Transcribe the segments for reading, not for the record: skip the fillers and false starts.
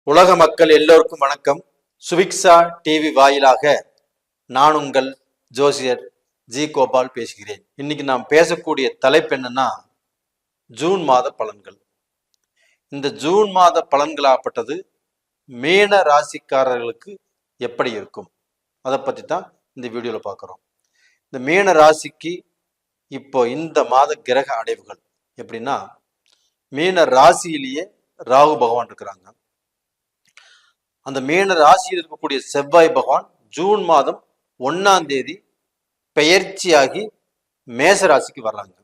உலக மக்கள் எல்லோருக்கும் வணக்கம். சுபிக்ஷா டிவி வாயிலாக நான் உங்கள் ஜோசியர் ஜி கோபால் பேசுகிறேன். இன்னைக்கு நாம் பேசக்கூடிய தலைப்பு என்னன்னா ஜூன் மாத பலன்கள். இந்த ஜூன் மாத பலன்களாகப்பட்டது மீன ராசிக்காரர்களுக்கு எப்படி இருக்கும் அதை பற்றி தான் இந்த வீடியோவில் பார்க்குறோம். இந்த மீன ராசிக்கு இப்போ இந்த மாத கிரக அடைவுகள் எப்படின்னா, மீன ராசியிலேயே ராகு பகவான் இருக்கிறாங்க. அந்த மீன ராசியில் இருக்கக்கூடிய செவ்வாய் பகவான் ஜூன் மாதம் 1ஆம் தேதி பெயர்ச்சியாகி மேச ராசிக்கு வர்றாங்க.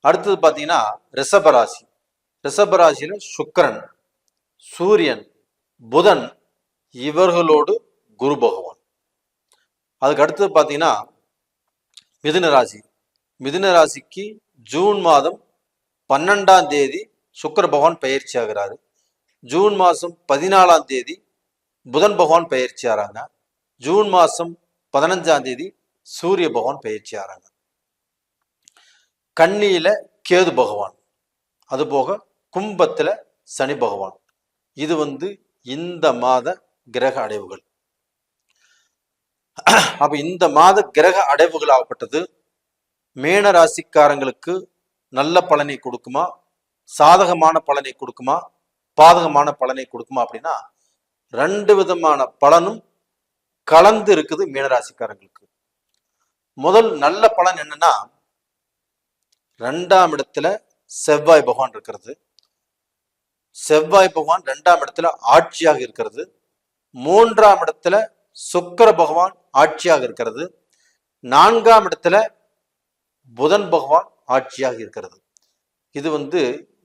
அடுத்தது பார்த்தீங்கன்னா ரிஷபராசி. ரிஷபராசியில சுக்கிரன், சூரியன், புதன் இவர்களோடு குரு பகவான். அதுக்கு அடுத்தது பார்த்தீங்கன்னா மிதுன ராசி. மிதுன ராசிக்கு ஜூன் மாதம் 12ஆம் தேதி சுக்கிர பகவான் பயிற்சி ஆகிறாரு. ஜூன் மாதம் 14ஆம் தேதி புதன் பகவான் பயிற்சி ஆகிறாங்க. ஜூன் மாதம் 15ஆம் தேதி சூரிய பகவான் பயிற்சி ஆகிறாங்க. கன்னியில கேது பகவான், அதுபோக கும்பத்துல சனி பகவான். இது இந்த மாத கிரக அடைவுகள். அப்ப இந்த மாத கிரக அடைவுகள் ஆகப்பட்டது மீன ராசிக்காரங்களுக்கு நல்ல பலனை கொடுக்குமா, சாதகமான பலனை கொடுக்குமா, பாதகமான பலனை கொடுக்குமா அப்படின்னா, 2 விதமான பலனும் கலந்து இருக்குது மீனராசிக்காரங்களுக்கு. முதல் நல்ல பலன் என்னன்னா, 2ஆம் இடத்துல செவ்வாய் பகவான் இருக்கிறது. செவ்வாய் பகவான் 2ஆம் இடத்துல ஆட்சியாக இருக்கிறது. 3ஆம் இடத்துல சுக்கிர பகவான் ஆட்சியாக இருக்கிறது. 4ஆம் இடத்துல புதன் பகவான் ஆட்சியாக இருக்கிறது. இது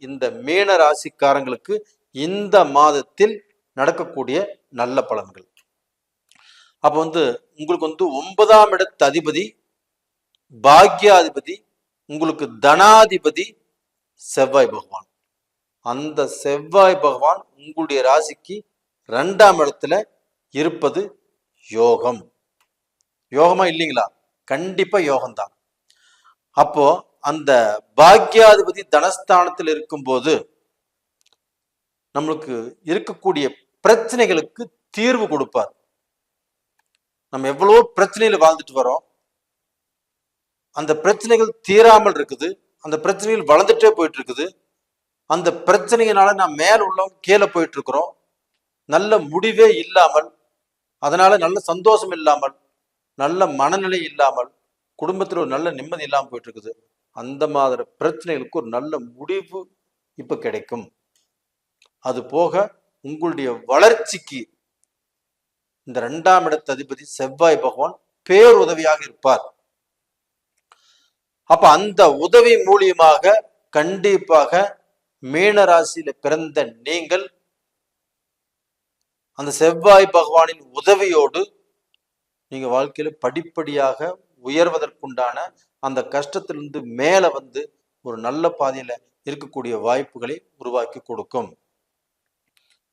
இந்த மீன ராசிக்காரங்களுக்கு இந்த மாதத்தில் நடக்கக்கூடிய நல்ல பலன்கள். அப்ப உங்களுக்கு 9ஆம் இடத்து அதிபதி, பாக்யாதிபதி, உங்களுக்கு தனாதிபதி செவ்வாய் பகவான். அந்த செவ்வாய் பகவான் உங்களுடைய ராசிக்கு 2ஆம் இடத்துல இருப்பது யோகம். யோகமா இல்லைங்களா? கண்டிப்பா யோகம்தான். அப்போ அந்த பாக்யாதிபதி தனஸ்தானத்தில் இருக்கும்போது நம்மளுக்கு இருக்கக்கூடிய பிரச்சனைகளுக்கு தீர்வு கொடுப்பார். நம்ம எவ்வளவோ பிரச்சனையில வாழ்ந்துட்டு வரோம். அந்த பிரச்சனைகள் தீராமல் இருக்குது. அந்த பிரச்சனைகள் வளர்ந்துட்டே போயிட்டு இருக்குது. அந்த பிரச்சனையினால நான் மேல உள்ளவங்க கீழே போயிட்டு இருக்கிறோம். நல்ல முடிவே இல்லாமல், அதனால நல்ல சந்தோஷம் இல்லாமல், நல்ல மனநிலை இல்லாமல், குடும்பத்தில் ஒரு நல்ல நிம்மதி இல்லாமல் போயிட்டு இருக்குது. அந்த மாதிரி பிரச்சனைகளுக்கு ஒரு நல்ல முடிவு இப்ப கிடைக்கும். அது போக உங்களுடைய வளர்ச்சிக்கு இந்த 2ஆம் இடத்து அதிபதி செவ்வாய் பகவான் பேருதவியாக இருப்பார். அப்ப அந்த உதவி மூலியமாக கண்டிப்பாக மீன ராசியில பிறந்த நீங்கள் அந்த செவ்வாய் பகவானின் உதவியோடு நீங்க வாழ்க்கையில படிப்படியாக உயர்வதற்குண்டான அந்த கஷ்டத்திலிருந்து மேல ஒரு நல்ல பாதையில இருக்கக்கூடிய வாய்ப்புகளை உருவாக்கி கொடுக்கும்.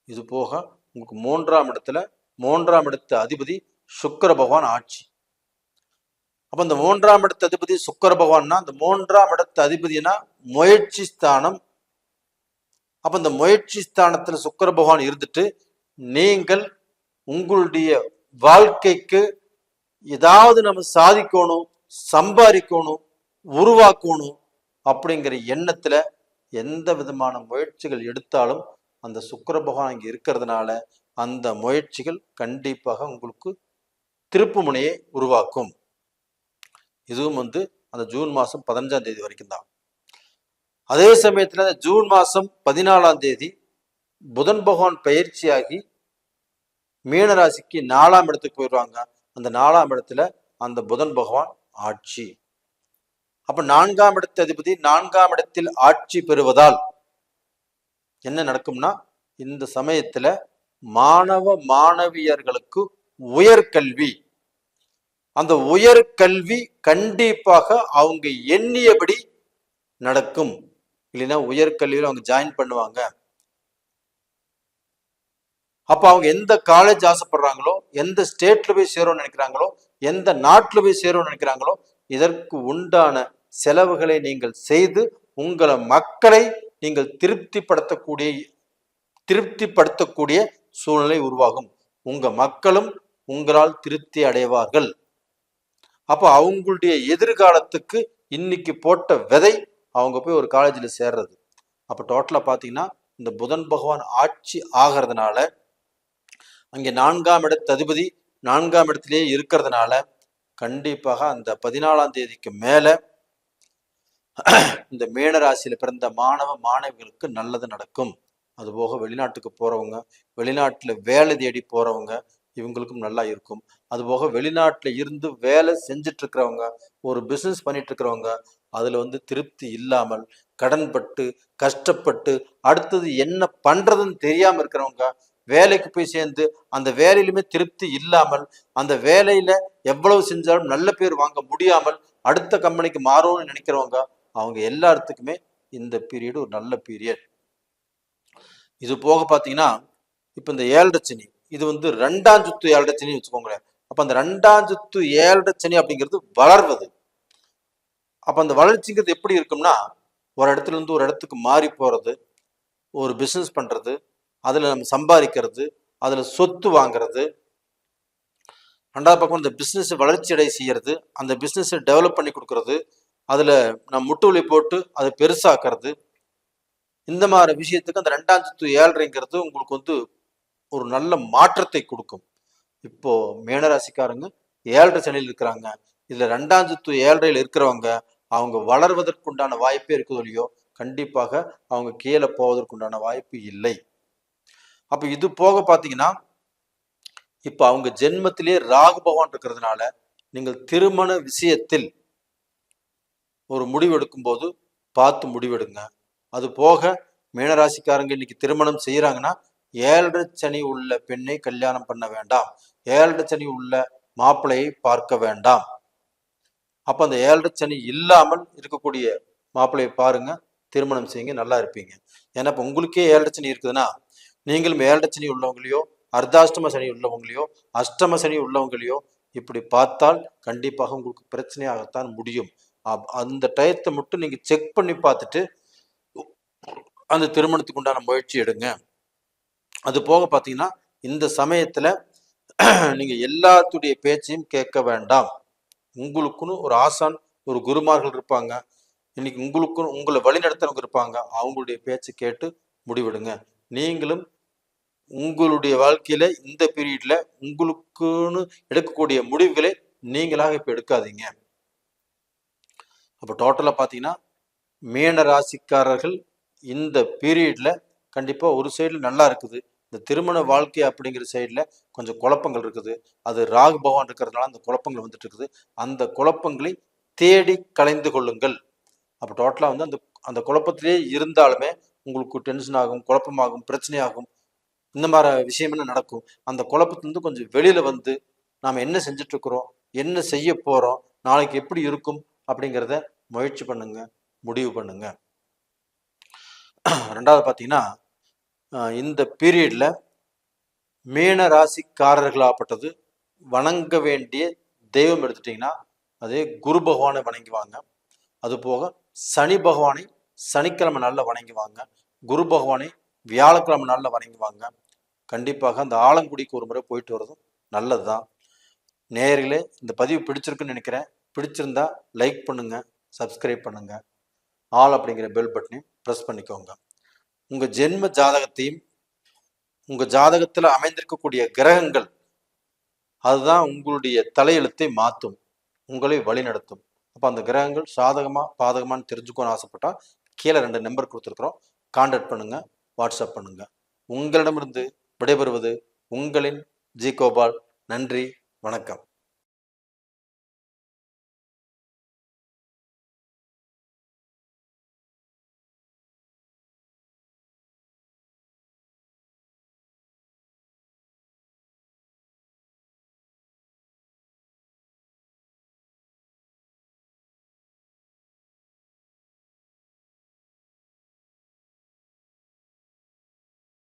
இது போக உங்களுக்கு 3ஆம் இடத்துல 3ஆம் இடத்து அதிபதி சுக்கிர பகவான் ஆட்சி. அப்ப இந்த 3ஆம் இடத்து அதிபதி சுக்கிர பகவான்னா, இந்த 3ஆம் இடத்து அதிபதினா முயற்சி ஸ்தானம். அப்ப இந்த முயற்சி ஸ்தானத்துல சுக்கிர பகவான் இருந்துட்டு நீங்கள் உங்களுடைய வாழ்க்கைக்கு ஏதாவது நம்ம சாதிக்கணும், சம்பாதிக்கணும், உருவாக்கணும் அப்படிங்கிற எண்ணத்துல எந்த விதமான முயற்சிகள் எடுத்தாலும் அந்த சுக்கிர பகவான் இங்க இருக்கிறதுனால அந்த முயற்சிகள் கண்டிப்பாக உங்களுக்கு திருப்பு முனையை உருவாக்கும். இதுவும் அந்த ஜூன் மாதம் 15ஆம் தேதி வரைக்கும் தான். அதே சமயத்துல ஜூன் மாதம் 14ஆம் தேதி புதன் பகவான் பயிற்சியாகி மீனராசிக்கு 4ஆம் இடத்துக்கு போயிடுவாங்க. அந்த 4ஆம் இடத்துல அந்த புதன் பகவான் ஆட்சி. அப்ப 4ஆம் இடத்து அதிபதி 4ஆம் இடத்தில் ஆட்சி பெறுவதால் என்ன நடக்கும்னா, இந்த சமயத்துல மாணவ மாணவியர்களுக்கு உயர்கல்வி, அந்த உயர்கல்வி கண்டிப்பாக அவங்க எண்ணியபடி நடக்கும். இல்லைன்னா உயர்கல்வியில அவங்க ஜாயின் பண்ணுவாங்க. அப்ப அவங்க எந்த காலேஜ் ஆசைப்படுறாங்களோ, எந்த ஸ்டேட்ல போய் சேரும்னு நினைக்கிறாங்களோ, எந்த நாட்டுல போய் சேரும்னு நினைக்கிறாங்களோ, இதற்கு உண்டான செலவுகளை நீங்கள் செய்து உங்களை மக்களை நீங்கள் திருப்திப்படுத்தக்கூடிய திருப்திப்படுத்தக்கூடிய சூழ்நிலை உருவாகும். உங்க மக்களும் உங்களால் திருப்தி அடைவார்கள். அப்போ அவங்களுடைய எதிர்காலத்துக்கு இன்னைக்கு போட்ட விதை அவங்க போய் ஒரு காலேஜில் சேர்றது. அப்போ டோட்டலாக பார்த்தீங்கன்னா இந்த புதன் பகவான் ஆட்சி ஆகிறதுனால, அங்கே 4ஆம் இடத்து அதிபதி 4ஆம் இடத்திலேயே இருக்கிறதுனால கண்டிப்பாக அந்த 14ஆம் தேதிக்கு மேல இந்த மீனராசியில பிறந்த மாணவ மாணவிகளுக்கு நல்லது நடக்கும். அதுபோக வெளிநாட்டுக்கு போறவங்க, வெளிநாட்டுல வேலை தேடி போறவங்க, இவங்களுக்கும் நல்லா இருக்கும். அதுபோக வெளிநாட்டுல இருந்து வேலை செஞ்சுட்டு இருக்கிறவங்க, ஒரு பிசினஸ் பண்ணிட்டு இருக்கிறவங்க, அதுல திருப்தி இல்லாமல் கடன்பட்டு கஷ்டப்பட்டு அடுத்தது என்ன பண்றதுன்னு தெரியாம இருக்கிறவங்க, வேலைக்கு போய் சேர்ந்து அந்த வேலையிலுமே திருப்தி இல்லாமல், அந்த வேலையில எவ்வளவு செஞ்சாலும் நல்ல பேர் வாங்க முடியாமல் அடுத்த கம்பெனிக்கு மாறும்னு நினைக்கிறவங்க, அவங்க எல்லாத்துக்குமே இந்த பீரியட் ஒரு நல்ல பீரியட். இது போக பார்த்தீங்கன்னா இப்போ இந்த 7.5 சனி, இது 2ஆம் சுத்து 7.5 சனி வச்சுக்கோங்களேன். அப்போ அந்த 2ஆம் சுத்து 7.5 சனி அப்படிங்கிறது வளர்வது. அப்போ அந்த வளர்ச்சிங்கிறது எப்படி இருக்கும்னா, ஒரு இடத்துல இருந்து ஒரு இடத்துக்கு மாறி போறது, ஒரு பிசினஸ் பண்றது, அதுல நம்ம சம்பாதிக்கிறது, அதுல சொத்து வாங்குறது. ரெண்டாவது பக்கம் இந்த பிசினஸ் வளர்ச்சி அடை செய்யறது, அந்த பிசினஸ் டெவலப் பண்ணி கொடுக்கறது, அதுல நம்ம முட்டுவலி போட்டு அதை பெருசாக்குறது. இந்த மாதிரி விஷயத்துக்கு அந்த 2ஆம் சுத்து 7.5ங்கிறது உங்களுக்கு ஒரு நல்ல மாற்றத்தை கொடுக்கும். இப்போ மீனராசிக்காரங்க 7.5 சனியில் இருக்கிறாங்க. இதுல 2ஆம் சுத்து 7.5 இருக்கிறவங்க அவங்க வளர்வதற்குண்டான வாய்ப்பே இருக்குது இல்லையோ, கண்டிப்பாக அவங்க கீழே போவதற்குண்டான வாய்ப்பு இல்லை. அப்ப இது போக பாத்தீங்கன்னா, இப்ப அவங்க ஜென்மத்திலேயே ராகு பகவான் இருக்கிறதுனால நீங்கள் திருமண விஷயத்தில் ஒரு முடிவு எடுக்கும் போது பார்த்து முடிவெடுங்க. அது போக மீனராசிக்காரங்க இன்னைக்கு திருமணம் செய்யறாங்கன்னா 7.5 சனி உள்ள பெண்ணை கல்யாணம் பண்ண வேண்டாம், 7.5 சனி உள்ள மாப்பிள்ளையை பார்க்க வேண்டாம். அப்ப அந்த 7.5 சனி இல்லாமல் இருக்கக்கூடிய மாப்பிள்ளையை பாருங்க, திருமணம் செய்யுங்க, நல்லா இருப்பீங்க. ஏன்னா இப்ப உங்களுக்கே 7.5 சனி இருக்குதுன்னா, நீங்களும் 7.5 சனி உள்ளவங்களையோ, அர்த்தாஷ்டம சனி உள்ளவங்களையோ, அஷ்டம சனி உள்ளவங்களையோ இப்படி பார்த்தால் கண்டிப்பாக உங்களுக்கு பிரச்சனையாகத்தான் முடியும். அந்த டயத்தை மட்டும் நீங்க செக் பண்ணி பார்த்துட்டு அந்த திருமணத்துக்கு உண்டான முயற்சி எடுங்க. அது போக பார்த்தீங்கன்னா இந்த சமயத்துல நீங்க எல்லாத்துடைய பேச்சையும் கேட்க வேண்டாம். உங்களுக்குன்னு ஒரு ஆசான், ஒரு குருமார்கள் இருப்பாங்க. இன்னைக்கு உங்களுக்குன்னு உங்களை வழிநடத்துறவங்க இருப்பாங்க. அவங்களுடைய பேச்சு கேட்டு முடிவெடுங்க. நீங்களும் உங்களுடைய வாழ்க்கையில இந்த பீரியட்ல உங்களுக்குன்னு எடுக்கக்கூடிய முடிவுகளை நீங்களாக இப்ப எடுக்காதீங்க. அப்போ டோட்டலா பார்த்தீங்கன்னா மீன ராசிக்காரர்கள் இந்த பீரியட்ல கண்டிப்பா ஒரு சைடுல நல்லா இருக்குது. இந்த திருமண வாழ்க்கை அப்படிங்கிற சைடுல கொஞ்சம் குழப்பங்கள் இருக்குது. அது ராகு பகவான் இருக்கிறதுனால அந்த குழப்பங்கள் வந்துட்டு இருக்குது. அந்த குழப்பங்களை தேடி கலைந்து கொள்ளுங்கள். அப்போ டோட்டலா அந்த அந்த குழப்பத்திலே இருந்தாலுமே உங்களுக்கு டென்ஷன் ஆகும், குழப்பமாகும், பிரச்சனையாகும். இந்த மாதிரி விஷயம் என்ன நடக்கும். அந்த குழப்பத்திலிருந்து கொஞ்சம் வெளியில வந்து நாம் என்ன செஞ்சுட்டு இருக்கிறோம், என்ன செய்ய போறோம், நாளைக்கு எப்படி இருக்கும் அப்படிங்கிறத முயற்சி பண்ணுங்க, முடிவு பண்ணுங்க. ரெண்டாவது பார்த்தீங்கன்னா இந்த பீரியட்ல மீன ராசிக்காரர்களாகப்பட்டது வணங்க வேண்டிய தெய்வம் எடுத்துட்டீங்கன்னா அதே குரு பகவானை வணங்குவாங்க. அது போக சனி பகவானை சனிக்கிழமை நாளில் வணங்குவாங்க. குரு பகவானை வியாழக்கிழமை நாளில் வணங்குவாங்க. கண்டிப்பாக அந்த ஆலங்குடிக்கு ஒரு முறை போயிட்டு வர்றதும் நல்லதுதான். நேயர்களே, இந்த பதிவு பிடிச்சிருக்குன்னு நினைக்கிறேன். பிடிச்சிருந்தா லைக் பண்ணுங்க, சப்ஸ்கிரைப் பண்ணுங்க, ஆல் அப்படிங்கிற பெல் பட்டனையும் ப்ரெஸ் பண்ணிக்கோங்க. உங்க ஜென்ம ஜாதகத்தையும் உங்க ஜாதகத்துல அமைந்திருக்கக்கூடிய கிரகங்கள் அதுதான் உங்களுடைய தலையெழுத்தை மாற்றும், உங்களை வழிநடத்தும். அப்ப அந்த கிரகங்கள் சாதகமா பாதகமானு தெரிஞ்சுக்கணும்னு ஆசைப்பட்டா கீழே 2 நம்பர் கொடுத்துருக்குறோம், கான்டாக்ட் பண்ணுங்க, வாட்ஸ்அப் பண்ணுங்க. உங்களிடமிருந்து விடைபெறுவது உங்களின் ஜி கோபால். நன்றி, வணக்கம்.